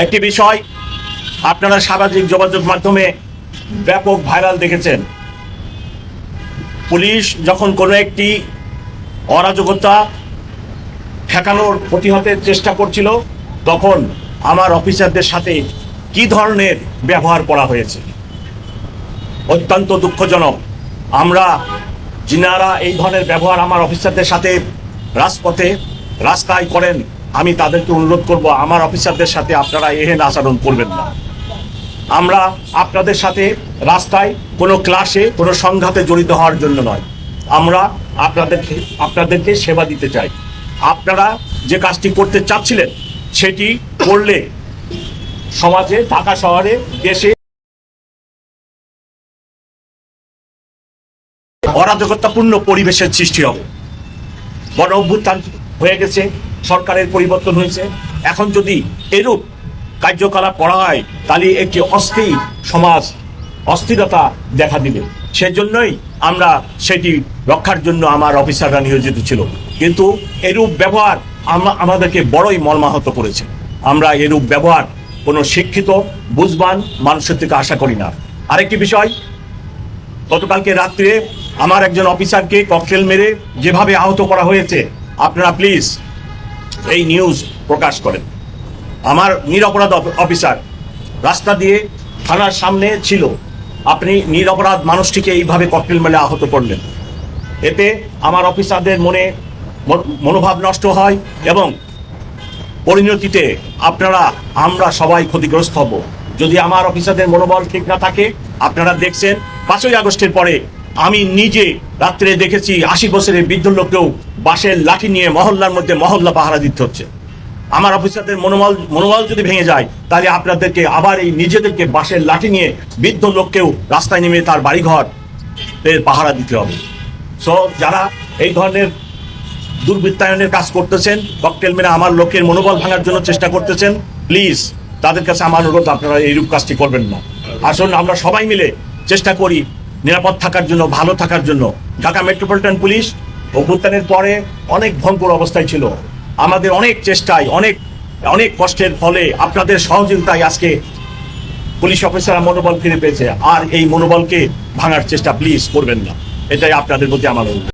একটি বিষয় আপনারা সামাজিক যোগাযোগ মাধ্যমে ব্যাপক ভাইরাল দেখেছেন। পুলিশ যখন কোনো একটি অরাজকতা ঠেকানোর প্রতিহতের চেষ্টা করছিল, তখন আমার অফিসারদের সাথে কি ধরনের ব্যবহার করা হয়েছে অত্যন্ত দুঃখজনক। আমরা যিনারা এই ধরনের ব্যবহার আমার অফিসারদের সাথে রাস্তায় করেন, আমি তাদেরকে অনুরোধ করব আমার অফিসারদের সাথে আপনারা এহেন আচরণ করবেন না। আমরা আপনাদের সাথে রাস্তায় কোনো ক্লাসে কোনো সংঘাতে জড়িত হওয়ার জন্য নয়, আমরা আপনাদেরকে সেবা দিতে চাই। আপনারা যে কাজটি করতে চাচ্ছিলেন সেটি করলে সমাজে, ঢাকা শহরে, দেশে অরাজকতাপূর্ণ পরিবেশের সৃষ্টি হবে। গণ অভ্যুত্থান হয়ে গেছে, সরকারের পরিবর্তন হয়েছে, এখন যদি এরূপ কার্যকলাপ করা হয় তাহলে একটি অস্থির সমাজ, অস্থিরতা দেখা দিবে। সেজন্যই আমরা সেটি রক্ষার জন্য আমার অফিসাররা নিয়োজিত ছিল। কিন্তু এরূপ ব্যবহার আমাদেরকে বড়ই মর্মাহত করেছে। আমরা এরূপ ব্যবহার কোনো শিক্ষিত বুঝবান মানুষের থেকে আশা করি না। আরেকটি বিষয়, গতকালকে রাত্রে আমার একজন অফিসারকে ককটেল মেরে যেভাবে আহত করা হয়েছে, আপনারা প্লিজ এই নিউজ প্রকাশ করেন। আমার নিরপরাধ অফিসার রাস্তা দিয়ে থানার সামনে ছিল, আপনি নিরপরাধ মানুষটিকে এইভাবে ককটেল মেরে আহত করলেন। এতে আমার অফিসারদের মনোভাব নষ্ট হয় এবং পরিণতিতে আমরা সবাই ক্ষতিগ্রস্ত হব। যদি আমার অফিসারদের মনোবল ঠিক না থাকে, আপনারা দেখছেন 5ই আগস্টের পরে আমি নিজে রাত্রে দেখেছি 80 বছরের বৃদ্ধ লোককেও বাঁশের লাঠি নিয়ে মহল্লার মধ্যে মহল্লা পাহারা দিতে হচ্ছে। আমার অফিসারদের মনোবল যদি ভেঙে যায়, তাহলে আপনাদেরকে আবার এই নিজেদেরকে বাঁশের লাঠি নিয়ে বৃদ্ধ লোককেও রাস্তায় নেমে তার বাড়িঘর পাহারা দিতে হবে। সো যারা এই ধরনের দুর্বৃত্তায়নের কাজ করতেছেন, ককটেল মেরে আমার লোকের মনোবল ভাঙার জন্য চেষ্টা করতেছেন, প্লিজ তাদের কাছে আমার অনুরোধ, আপনারা এইরূপ কাজটি করবেন না। আসুন আমরা সবাই মিলে চেষ্টা করি নিরাপদ থাকার জন্য, ভালো থাকার জন্য। ঢাকা মেট্রোপলিটন পুলিশ অভ্যুত্থানের পরে অনেক ভয়ঙ্কর অবস্থায় ছিল। আমাদের অনেক চেষ্টায়, অনেক কষ্টের ফলে, আপনাদের সহযোগিতায় আজকে পুলিশ অফিসাররা মনোবল ফিরে পেয়েছে। আর এই মনোবলকে ভাঙার চেষ্টা প্লিজ করবেন না, এটাই আপনাদের প্রতি আমার অনুরোধ।